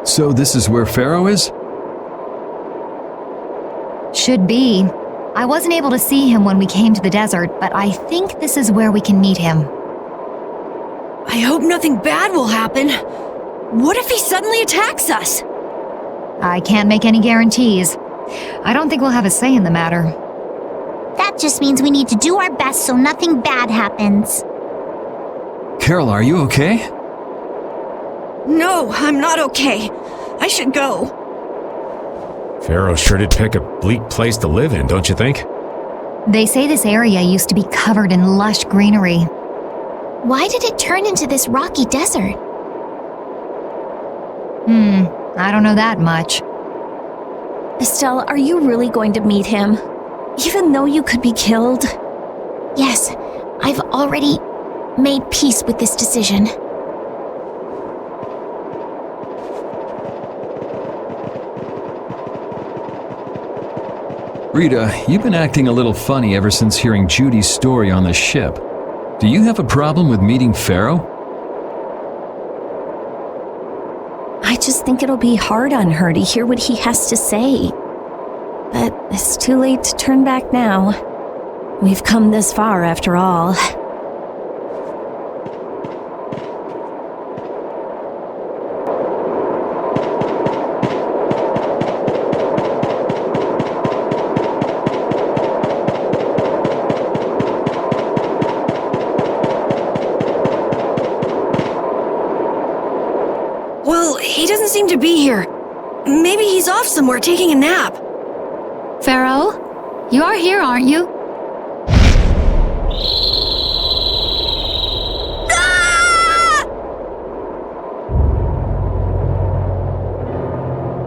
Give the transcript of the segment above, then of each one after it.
So this is where Phaeroh is? Should be. I wasn't able to see him when we came to the desert, but I think this is where we can meet him. I hope nothing bad will happen. What if he suddenly attacks us? I can't make any guarantees. I don't think we'll have a say in the matter. That just means we need to do our best so nothing bad happens. Carol, are you okay? No, I'm not okay. I should go. Phaeroh sure did pick a bleak place to live in, don't you think? They say this area used to be covered in lush greenery. Why did it turn into this rocky desert? I don't know that much. Estelle, are you really going to meet him? Even though you could be killed? Yes, I've already made peace with this decision. Rita, you've been acting a little funny ever since hearing Judy's story on the ship. Do you have a problem with meeting Phaeroh? I just think it'll be hard on her to hear what he has to say. But it's too late to turn back now. We've come this far after all. Well, he doesn't seem to be here. Maybe he's off somewhere taking a nap. Phaeroh, you are here, aren't you?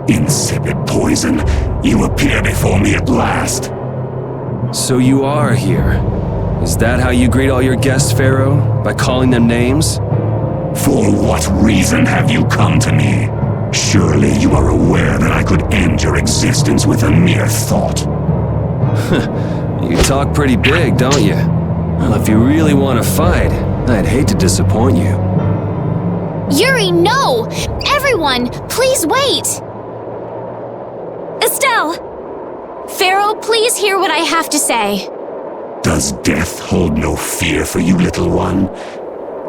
Insipid poison, you appear before me at last. So you are here. Is that how you greet all your guests, Phaeroh? By calling them names? For what reason have you come to me? Surely you are aware that I could end your existence with a mere thought. You talk pretty big, don't you? Well, if you really want to fight, I'd hate to disappoint you. Yuri, no! Everyone, please wait! Estelle! Phaeroh, please hear what I have to say. Does death hold no fear for you, little one?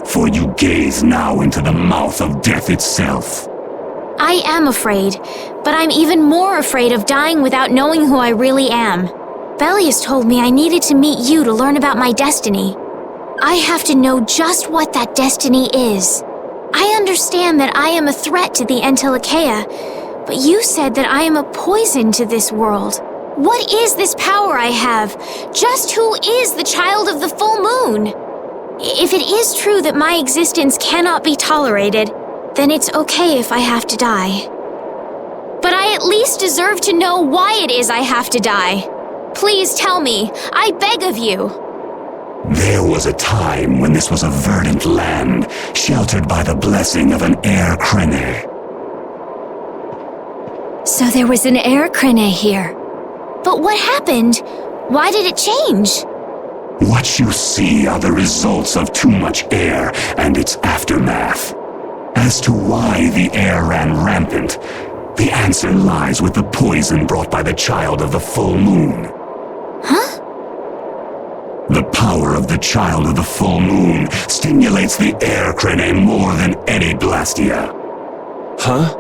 For you gaze now into the mouth of death itself. I am afraid, but I'm even more afraid of dying without knowing who I really am. Belius told me I needed to meet you to learn about my destiny. I have to know just what that destiny is. I understand that I am a threat to the Entelikeia, but you said that I am a poison to this world. What is this power I have? Just who is the child of the full moon? If it is true that my existence cannot be tolerated, then it's okay if I have to die. But I at least deserve to know why it is I have to die. Please tell me, I beg of you. There was a time when this was a verdant land, sheltered by the blessing of an air crene. So there was an air crene here. But what happened? Why did it change? What you see are the results of too much air and its aftermath. As to why the air ran rampant, the answer lies with the poison brought by the child of the full moon. Huh? The power of the child of the full moon stimulates the air crene more than any blastia. Huh?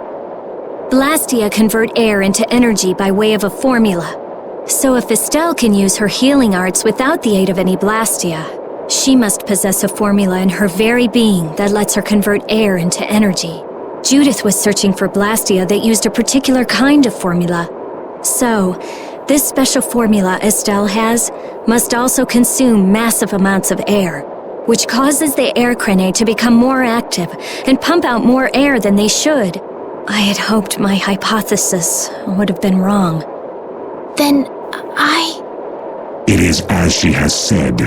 Blastia convert air into energy by way of a formula. So if Estelle can use her healing arts without the aid of any blastia, she must possess a formula in her very being that lets her convert air into energy. Judith was searching for blastia that used a particular kind of formula. So, this special formula Estelle has must also consume massive amounts of air, which causes the air crene to become more active and pump out more air than they should. I had hoped my hypothesis would have been wrong. Then It is as she has said.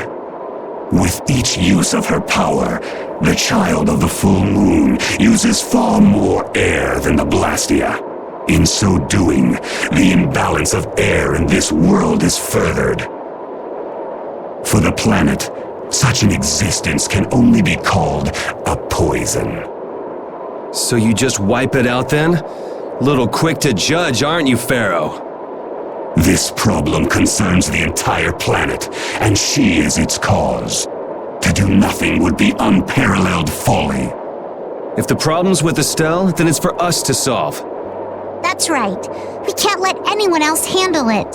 With each use of her power, the child of the full moon uses far more air than the blastia. In so doing, the imbalance of air in this world is furthered. For the planet, such an existence can only be called a poison. So you just wipe it out then? Little quick to judge, aren't you, Phaeroh? This problem concerns the entire planet, and she is its cause. To do nothing would be unparalleled folly. If the problem's with Estelle, then it's for us to solve. That's right. We can't let anyone else handle it.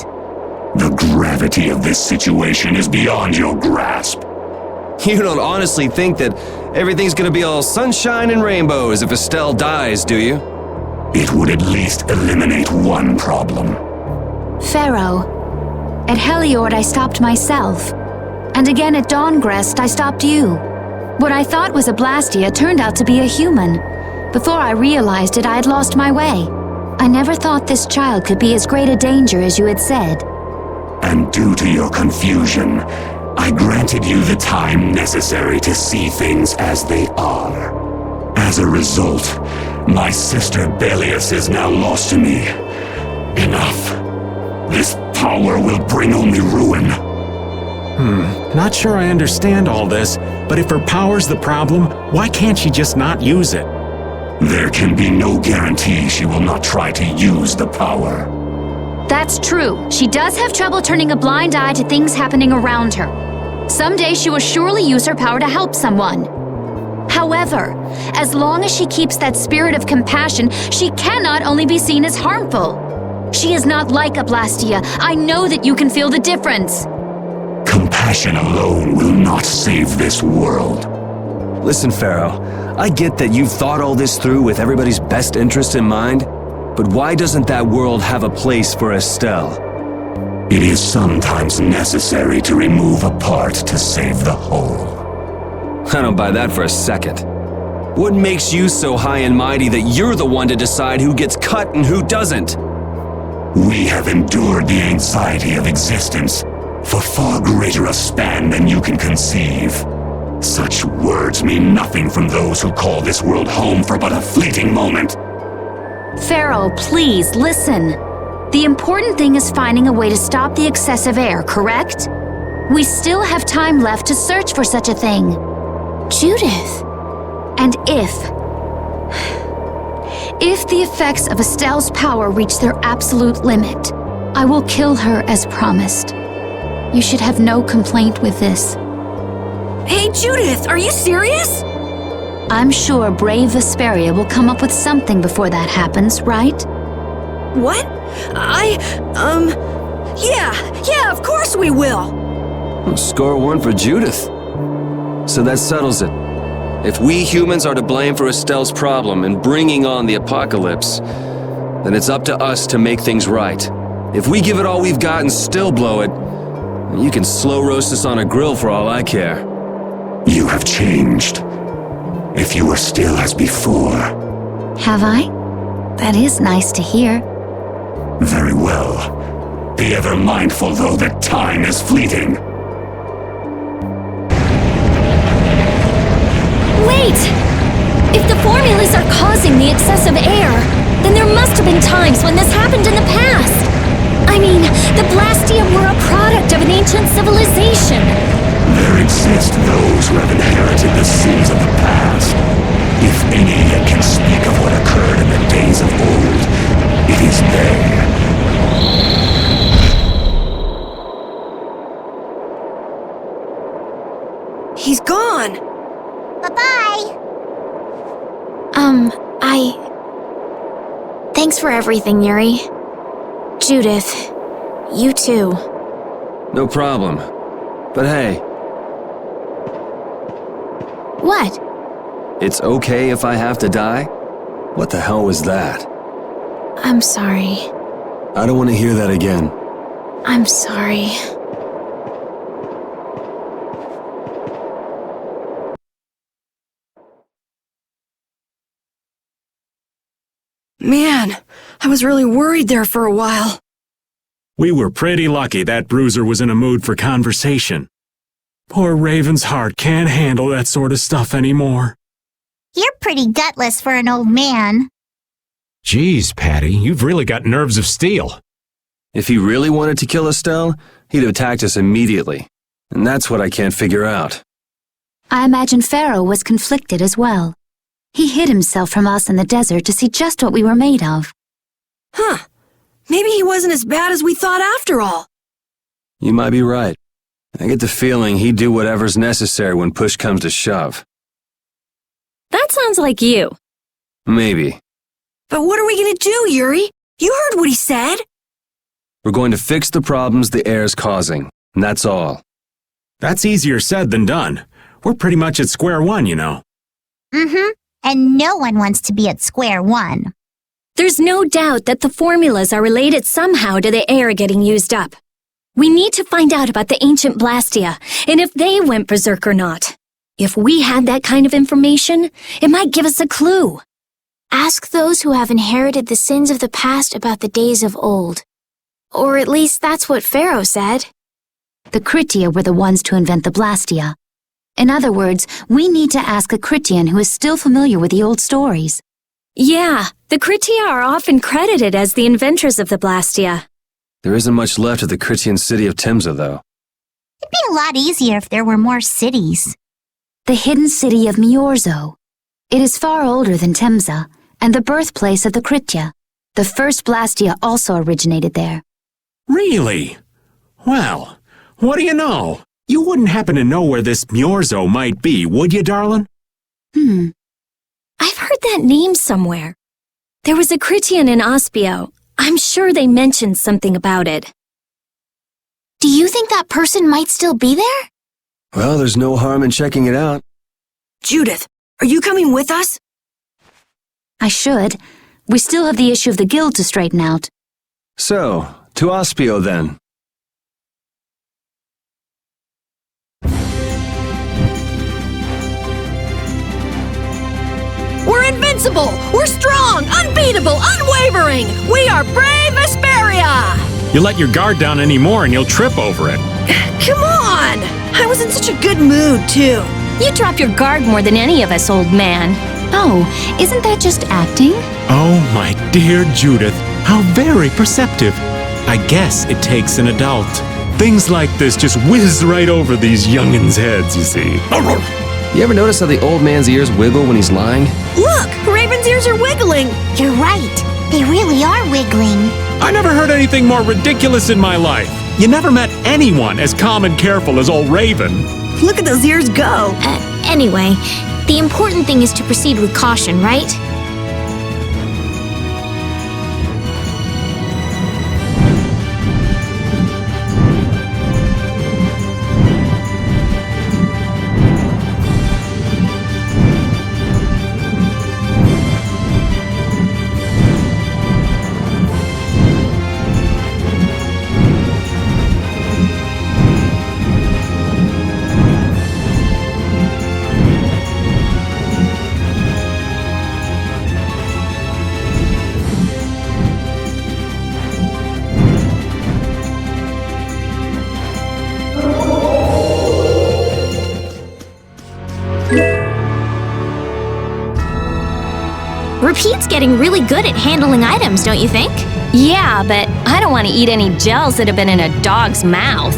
The gravity of this situation is beyond your grasp. You don't honestly think that everything's gonna be all sunshine and rainbows if Estelle dies, do you? It would at least eliminate one problem. Phaeroh, at Heliord I stopped myself. And again at Dawngrest I stopped you. What I thought was a Blastia turned out to be a human. Before I realized it, I had lost my way. I never thought this child could be as great a danger as you had said. And due to your confusion, I granted you the time necessary to see things as they are. As a result, my sister Belius is now lost to me. Enough. This power will bring only ruin. Not sure I understand all this, but if her power's the problem, why can't she just not use it? There can be no guarantee she will not try to use the power. That's true. She does have trouble turning a blind eye to things happening around her. Someday she will surely use her power to help someone. However, as long as she keeps that spirit of compassion, she cannot only be seen as harmful. She is not like a Blastia. I know that you can feel the difference. Compassion alone will not save this world. Listen, Phaeroh, I get that you've thought all this through with everybody's best interest in mind, but why doesn't that world have a place for Estelle? It is sometimes necessary to remove a part to save the whole. I don't buy that for a second. What makes you so high and mighty that you're the one to decide who gets cut and who doesn't? We have endured the anxiety of existence for far greater a span than you can conceive. Such words mean nothing from those who call this world home for but a fleeting moment. Phaeroh, please, listen. The important thing is finding a way to stop the excessive air, correct? We still have time left to search for such a thing. Judith. And if the effects of Estelle's power reach their absolute limit, I will kill her as promised. You should have no complaint with this. Hey, Judith, are you serious? I'm sure brave Vesperia will come up with something before that happens, right? What? Yeah, of course we will. Well, score one for Judith. So that settles it. If we humans are to blame for Estelle's problem and bringing on the apocalypse, then it's up to us to make things right. If we give it all we've got and still blow it, you can slow roast us on a grill for all I care. You have changed. If you were still as before. Have I? That is nice to hear. Very well. Be ever mindful, though, that time is fleeting. Wait! If the formulas are causing the excessive air, then there must have been times when this happened in the past. I mean, the Blastia were a product of an ancient civilization. There exist those who have inherited the sins of the past. If any yet can speak of what occurred in the days of old, it is they. He's gone. Bye-bye. Thanks for everything, Yuri. Judith, you too. No problem. But hey, What? it's okay if I have to die? What the hell was that? I'm sorry. I don't want to hear that again. I'm sorry. Man, I was really worried there for a while. We were pretty lucky that bruiser was in a mood for conversation. Poor Raven's heart can't handle that sort of stuff anymore. You're pretty gutless for an old man. Geez, Patty, you've really got nerves of steel. If he really wanted to kill Estelle, he'd have attacked us immediately. And that's what I can't figure out. I imagine Phaeroh was conflicted as well. He hid himself from us in the desert to see just what we were made of. Huh. Maybe he wasn't as bad as we thought after all. You might be right. I get the feeling he'd do whatever's necessary when push comes to shove. That sounds like you. Maybe. But what are we gonna do, Yuri? You heard what he said. We're going to fix the problems the air's causing, and that's all. That's easier said than done. We're pretty much at square one, you know. Mm-hmm. And no one wants to be at square one. There's no doubt that the formulas are related somehow to the air getting used up. We need to find out about the ancient Blastia, and if they went berserk or not. If we had that kind of information, it might give us a clue. Ask those who have inherited the sins of the past about the days of old. Or at least that's what Phaeroh said. The Kritia were the ones to invent the Blastia. In other words, we need to ask a Kritian who is still familiar with the old stories. Yeah, the Kritia are often credited as the inventors of the Blastia. There isn't much left of the Kritian city of Timza, though. It'd be a lot easier if there were more cities. The hidden city of Myorzo. It is far older than Timza, and the birthplace of the Kritia. The first Blastia also originated there. Really? Well, what do you know? You wouldn't happen to know where this Myorzo might be, would you, darling? I've heard that name somewhere. There was a Kritian in Ospio. I'm sure they mentioned something about it. Do you think that person might still be there? Well, there's no harm in checking it out. Judith, are you coming with us? I should. We still have the issue of the guild to straighten out. So, to Ospio then. We're invincible! We're strong! Unbeatable! Unwavering! We are brave Vesperia! You let your guard down anymore and you'll trip over it. Come on! I was in such a good mood, too. You drop your guard more than any of us, old man. Oh, isn't that just acting? Oh, my dear Judith, how very perceptive. I guess it takes an adult. Things like this just whiz right over these young'uns' heads, you see. You ever notice how the old man's ears wiggle when he's lying? Look! Raven's ears are wiggling! You're right. They really are wiggling. I never heard anything more ridiculous in my life. You never met anyone as calm and careful as old Raven. Look at those ears go! Anyway, the important thing is to proceed with caution, right? Repeat's getting really good at handling items, don't you think? Yeah, but I don't want to eat any gels that have been in a dog's mouth.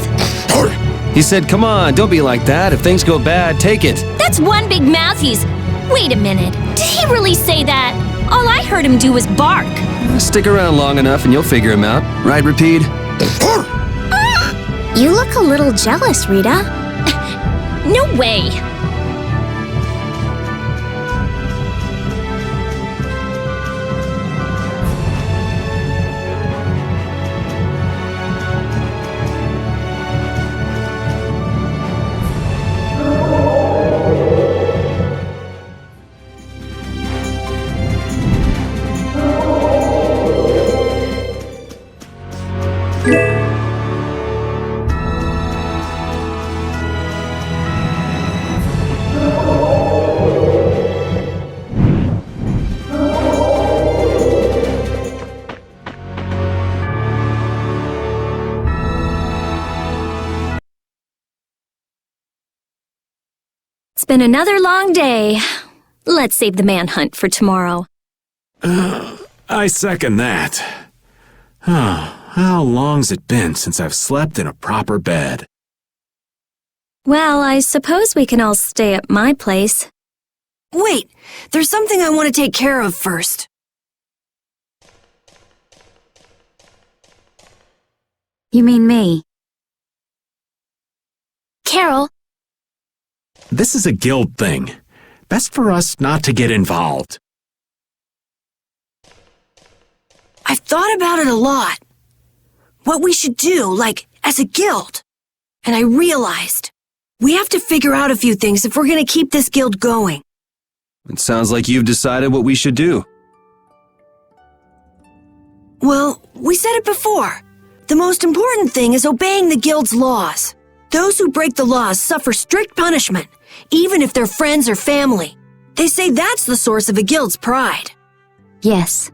He said, come on, don't be like that. If things go bad, take it. That's one big mouth he's... Wait a minute. Did he really say that? All I heard him do was bark. Stick around long enough and you'll figure him out. Right, Repeat? You look a little jealous, Rita. No way. It's been another long day. Let's save the manhunt for tomorrow. I second that. How long's it been since I've slept in a proper bed? Well, I suppose we can all stay at my place. Wait, there's something I want to take care of first. You mean me? Carol, This is a guild thing. Best for us not to get involved. I've thought about it a lot. What we should do, like, as a guild. And I realized, we have to figure out a few things if we're gonna keep this guild going. It sounds like you've decided what we should do. Well, we said it before. The most important thing is obeying the guild's laws. Those who break the laws suffer strict punishment, even if they're friends or family. They say that's the source of a guild's pride. Yes.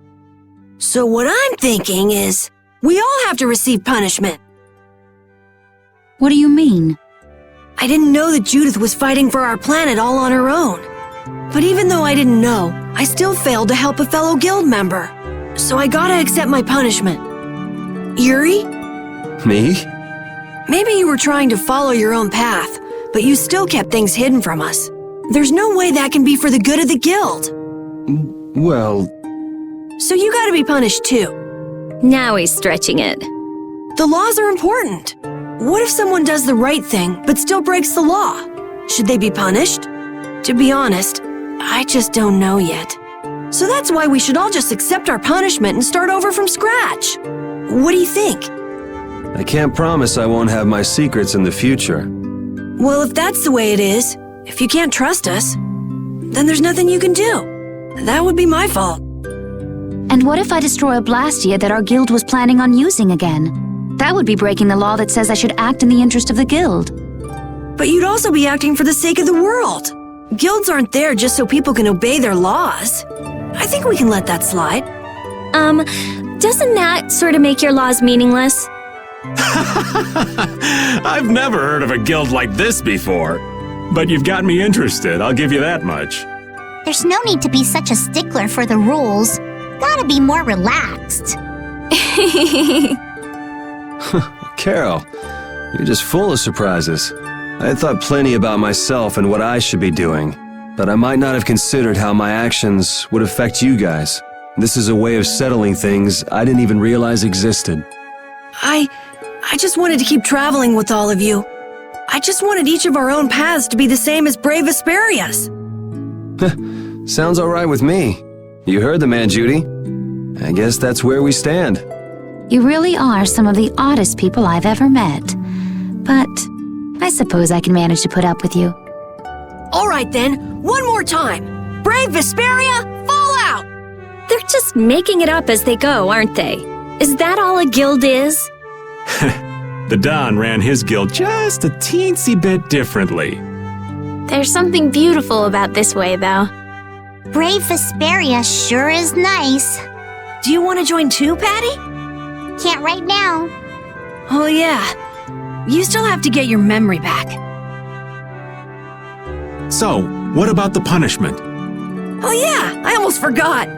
So what I'm thinking is, we all have to receive punishment. What do you mean? I didn't know that Judith was fighting for our planet all on her own. But even though I didn't know, I still failed to help a fellow guild member. So I gotta accept my punishment. Yuri? Me? Maybe you were trying to follow your own path, but you still kept things hidden from us. There's no way that can be for the good of the guild. Well, So you gotta be punished too. Now he's stretching it. The laws are important. What if someone does the right thing, but still breaks the law? Should they be punished? To be honest, I just don't know yet. So that's why we should all just accept our punishment and start over from scratch. What do you think? I can't promise I won't have my secrets in the future. Well, if that's the way it is, if you can't trust us, then there's nothing you can do. That would be my fault. And what if I destroy a Blastia that our guild was planning on using again? That would be breaking the law that says I should act in the interest of the guild. But you'd also be acting for the sake of the world. Guilds aren't there just so people can obey their laws. I think we can let that slide. Doesn't that sort of make your laws meaningless? I've never heard of a guild like this before. But you've got me interested, I'll give you that much. There's no need to be such a stickler for the rules. Gotta be more relaxed. Carol, you're just full of surprises. I had thought plenty about myself and what I should be doing, but I might not have considered how my actions would affect you guys. This is a way of settling things I didn't even realize existed. I just wanted to keep traveling with all of you. I just wanted each of our own paths to be the same as brave Vesperia's. Sounds all right with me. You heard the man, Judy. I guess that's where we stand. You really are some of the oddest people I've ever met. But I suppose I can manage to put up with you. All right then, one more time. Brave Vesperia, fall out! They're just making it up as they go, aren't they? Is that all a guild is? The Don ran his guild just a teensy bit differently. there's something beautiful about this way, though. Brave Vesperia sure is nice. Do you want to join too, Patty? Can't right now. Oh yeah, you still have to get your memory back. So, what about the punishment? Oh yeah, I almost forgot.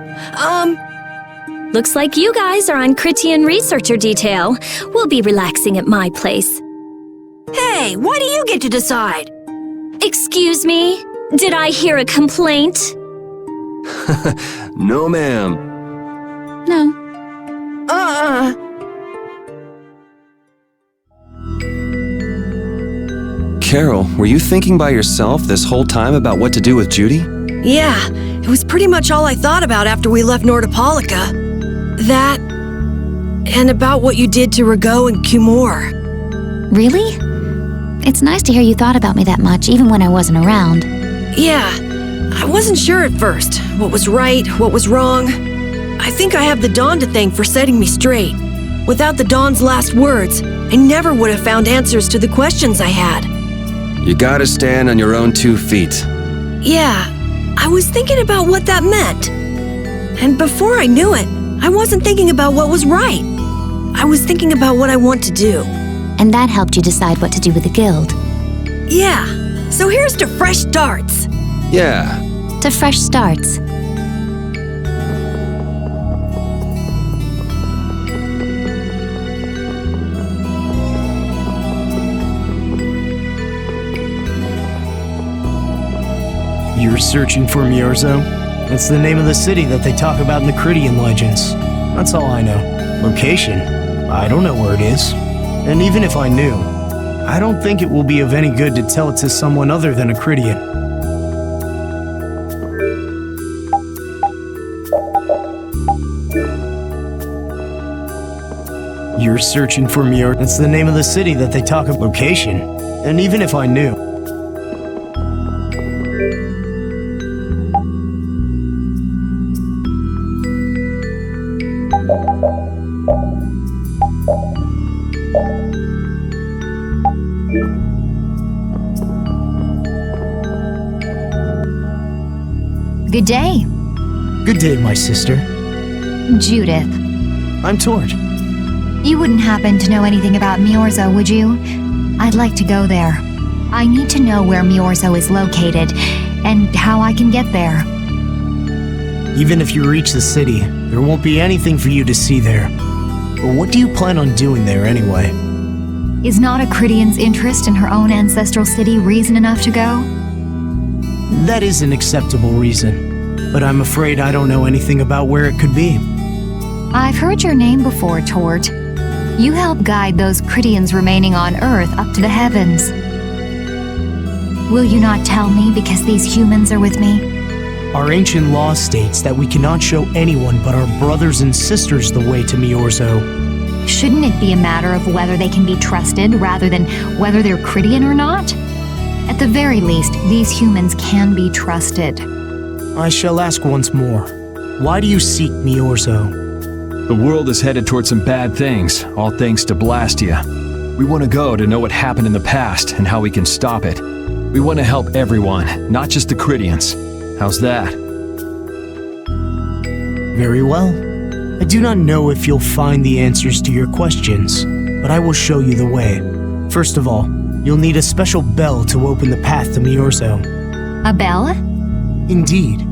Looks like you guys are on Critian researcher detail. We'll be relaxing at my place. Hey, why do you get to decide? Excuse me? Did I hear a complaint? No, ma'am. No. Carol, were you thinking by yourself this whole time about what to do with Judy? Yeah, it was pretty much all I thought about after we left Nordopolica. That, and about what you did to Rago and Cumor. Really? It's nice to hear you thought about me that much, even when I wasn't around. Yeah, I wasn't sure at first what was right, what was wrong. I think I have the Dawn to thank for setting me straight. Without the Dawn's last words, I never would have found answers to the questions I had. You gotta stand on your own 2 feet. Yeah, I was thinking about what that meant. And before I knew it, I wasn't thinking about what was right. I was thinking about what I want to do. And that helped you decide what to do with the guild. Yeah, so here's to fresh starts. Yeah. To fresh starts. You're searching for Myorzo? That's the name of the city that they talk about in the Critian legends. That's all I know. Location? I don't know where it is. And even if I knew, I don't think it will be of any good to tell it to someone other than a Critian. You're searching for Myorzo. That's the name of the city that they talk about. Location? And even if I knew. Good day. Good day, my sister. Judith. I'm Tord. You wouldn't happen to know anything about Myorzo, would you? I'd like to go there. I need to know where Myorzo is located, and how I can get there. Even if you reach the city, there won't be anything for you to see there. But what do you plan on doing there anyway? Is not a Critian's interest in her own ancestral city reason enough to go? That is an acceptable reason, but I'm afraid I don't know anything about where it could be. I've heard your name before, Tord. You help guide those Critians remaining on Earth up to the heavens. Will you not tell me because these humans are with me? Our ancient law states that we cannot show anyone but our brothers and sisters the way to Myorzo. Shouldn't it be a matter of whether they can be trusted rather than whether they're Critian or not? At the very least, these humans can be trusted. I shall ask once more. Why do you seek Myorzo? The world is headed towards some bad things, all thanks to Blastia. We want to go to know what happened in the past and how we can stop it. We want to help everyone, not just the Critians. How's that? Very well. I do not know if you'll find the answers to your questions, but I will show you the way. First of all, you'll need a special bell to open the path to Myorzo. A bell? Indeed.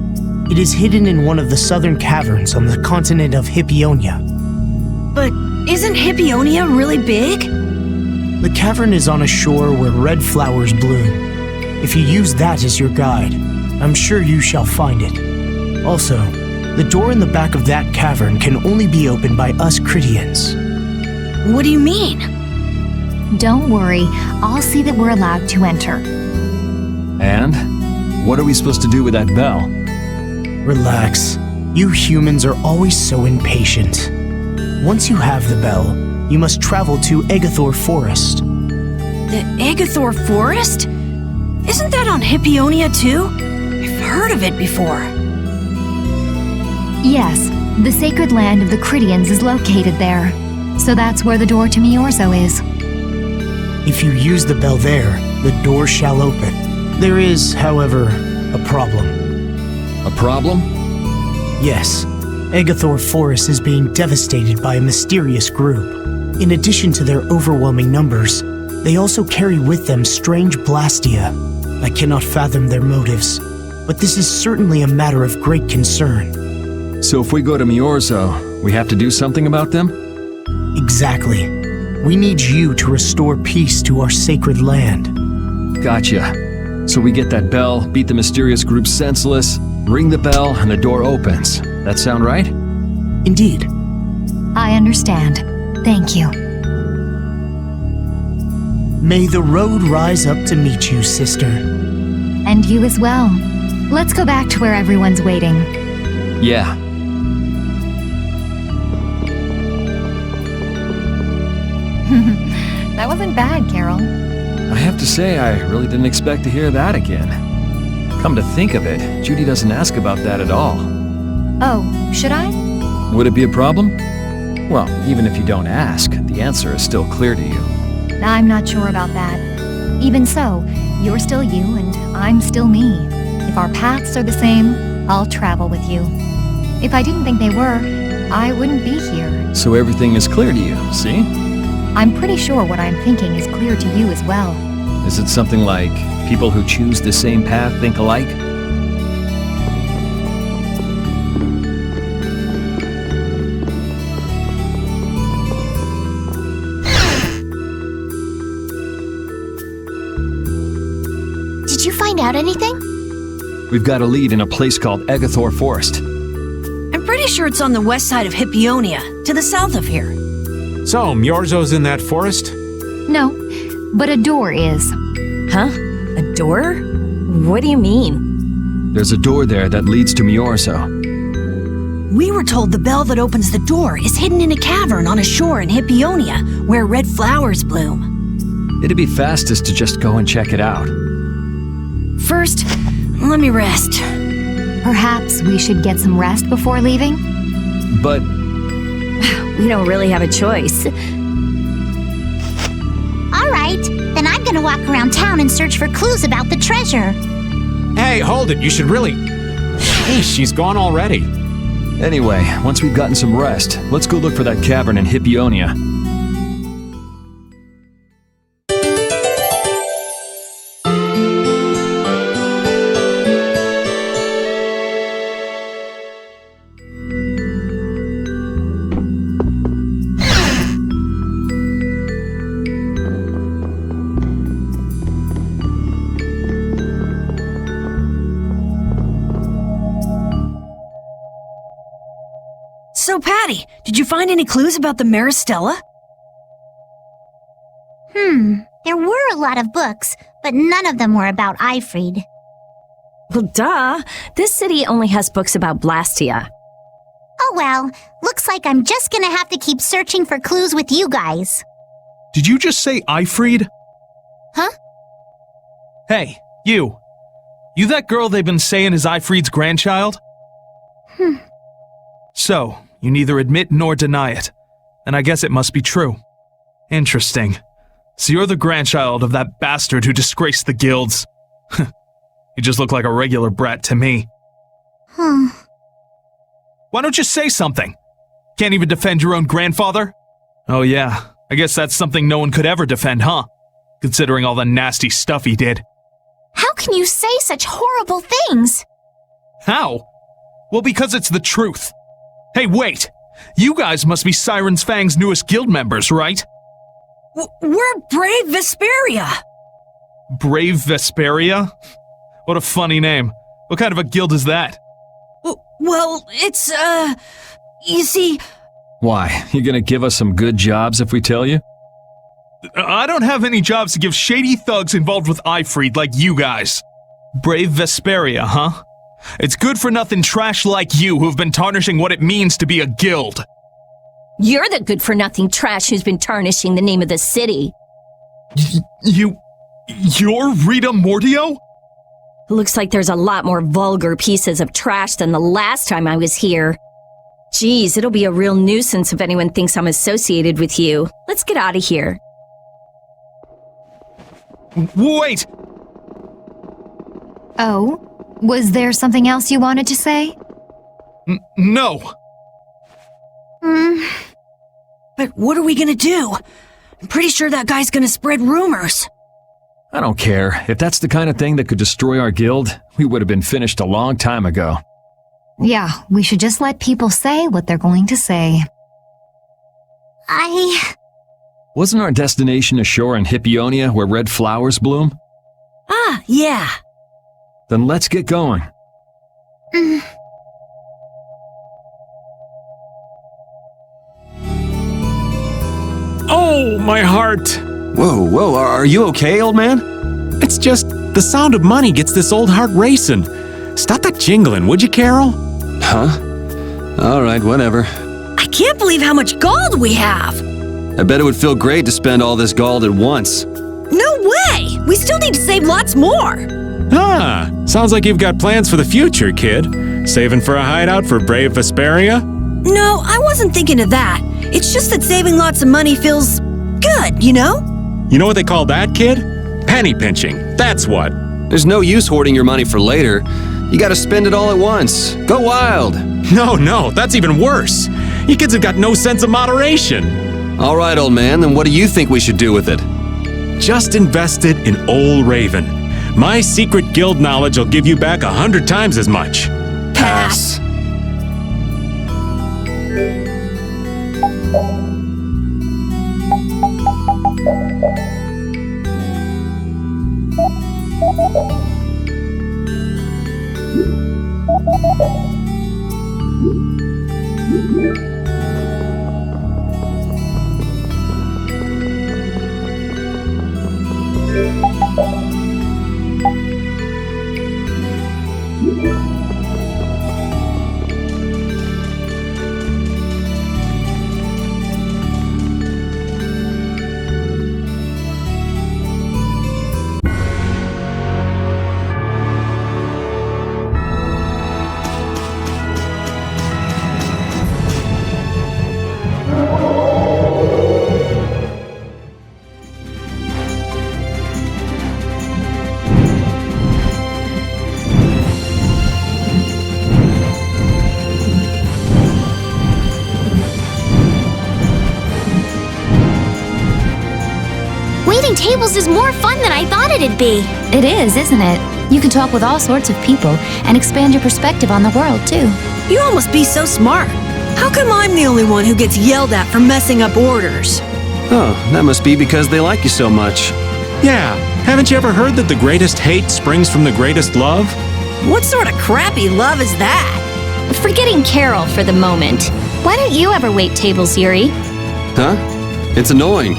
It is hidden in one of the southern caverns on the continent of Hippionia. But isn't Hippionia really big? The cavern is on a shore where red flowers bloom. If you use that as your guide, I'm sure you shall find it. Also, the door in the back of that cavern can only be opened by us Critians. What do you mean? Don't worry, I'll see that we're allowed to enter. And? What are we supposed to do with that bell? Relax. You humans are always so impatient. Once you have the bell, you must travel to Egathor Forest. The Egathor Forest? Isn't that on Hippionia too? I've heard of it before. Yes, the sacred land of the Critians is located there. So that's where the door to Myorzo is. If you use the bell there, the door shall open. There is, however, a problem. A problem? Yes. Egathor Forest is being devastated by a mysterious group. In addition to their overwhelming numbers, they also carry with them strange Blastia. I cannot fathom their motives, but this is certainly a matter of great concern. So if we go to Myorzo, we have to do something about them? Exactly. We need you to restore peace to our sacred land. Gotcha. So we get that bell, beat the mysterious group senseless, ring the bell, and the door opens. That sound right? Indeed. I understand. Thank you. May the road rise up to meet you, sister. And you as well. Let's go back to where everyone's waiting. Yeah. That wasn't bad, Carol. I have to say, I really didn't expect to hear that again. Come to think of it, Judy doesn't ask about that at all. Oh, should I? Would it be a problem? Well, even if you don't ask, the answer is still clear to you. I'm not sure about that. Even so, you're still you and I'm still me. If our paths are the same, I'll travel with you. If I didn't think they were, I wouldn't be here. So everything is clear to you, see? I'm pretty sure what I'm thinking is clear to you as well. Is it something like people who choose the same path think alike? Did you find out anything? We've got a lead in a place called Egathor Forest. I'm pretty sure it's on the west side of Hippionia, to the south of here. So, Myorzo's in that forest? No, but a door is. Huh? A door? What do you mean? There's a door there that leads to Myorzo. We were told the bell that opens the door is hidden in a cavern on a shore in Hippionia, where red flowers bloom. It'd be fastest to just go and check it out. First, let me rest. Perhaps we should get some rest before leaving? But We don't really have a choice. All right, then I'm gonna walk around town and search for clues about the treasure. Hey, hold it, you should really... Hey, she's gone already. anyway, once we've gotten some rest, let's go look for that cavern in Hippionia. So, Patty, did you find any clues about the Maristella? There were a lot of books, but none of them were about Ifrid. Well, duh. This city only has books about Blastia. Oh well, looks like I'm just gonna have to keep searching for clues with you guys. Did you just say Ifrid? Huh? Hey, you. You that girl they've been saying is Ifrid's grandchild? So, you neither admit nor deny it. And I guess it must be true. Interesting. So you're the grandchild of that bastard who disgraced the guilds. You just look like a regular brat to me. Why don't you say something? Can't even defend your own grandfather? Oh yeah, I guess that's something no one could ever defend, huh? Considering all the nasty stuff he did. How can you say such horrible things? How? Well, because it's the truth. Hey, wait! You guys must be Siren's Fang's newest guild members, right? We're Brave Vesperia! Brave Vesperia? What a funny name. What kind of a guild is that? Well, it's, you see... Why, you gonna give us some good jobs if we tell you? I don't have any jobs to give shady thugs involved with Ifrid like you guys. Brave Vesperia, huh? It's good-for-nothing trash like you who've been tarnishing what it means to be a guild. You're the good-for-nothing trash who's been tarnishing the name of the city. You're Rita Mordio? Looks like there's a lot more vulgar pieces of trash than the last time I was here. Geez, it'll be a real nuisance if anyone thinks I'm associated with you. Let's get out of here. Wait! Oh? Was there something else you wanted to say? No! But what are we gonna do? I'm pretty sure that guy's gonna spread rumors. I don't care. If that's the kind of thing that could destroy our guild, we would have been finished a long time ago. Yeah, we should just let people say what they're going to say. Wasn't our destination a shore in Hippionia where red flowers bloom? Ah, yeah. Then let's get going. Oh, my heart! Whoa, are you okay, old man? It's just the sound of money gets this old heart racing. Stop that jingling, would you, Carol? Huh? Alright, whatever. I can't believe how much gold we have! I bet it would feel great to spend all this gold at once. No way! We still need to save lots more! Ah, sounds like you've got plans for the future, kid. Saving for a hideout for Brave Vesperia? No, I wasn't thinking of that. It's just that saving lots of money feels good, you know? You know what they call that, kid? Penny pinching, that's what. There's no use hoarding your money for later. You gotta spend it all at once. Go wild! No, that's even worse. You kids have got no sense of moderation. Alright, old man, then what do you think we should do with it? Just invest it in Old Raven. My secret guild knowledge will give you back 100 times as much. Pass. waiting tables is more fun than I thought it'd be. It is, isn't it? You can talk with all sorts of people and expand your perspective on the world, too. You all must be so smart. How come I'm the only one who gets yelled at for messing up orders? Oh, that must be because they like you so much. Yeah, haven't you ever heard that the greatest hate springs from the greatest love? What sort of crappy love is that? Forgetting Carol for the moment, why don't you ever wait tables, Yuri? Huh? It's annoying.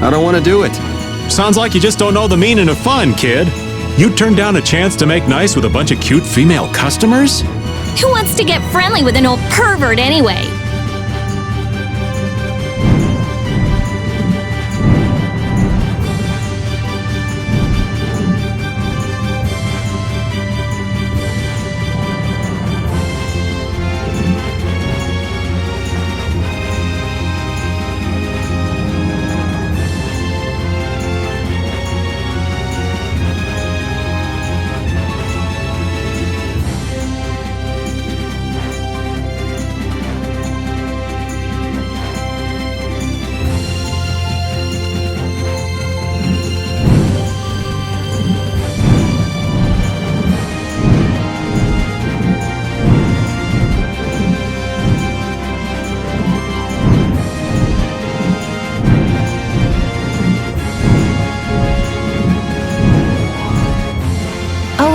I don't want to do it. Sounds like you just don't know the meaning of fun, kid. You turned down a chance to make nice with a bunch of cute female customers? Who wants to get friendly with an old pervert anyway?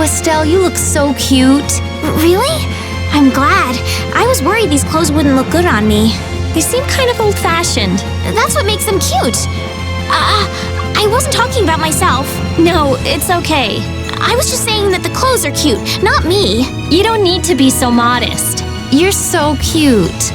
Estelle, you look so cute. Really? I'm glad. I was worried these clothes wouldn't look good on me. They seem kind of old-fashioned. That's what makes them cute. I wasn't talking about myself. No, it's okay. I was just saying that the clothes are cute, not me. You don't need to be so modest. You're so cute.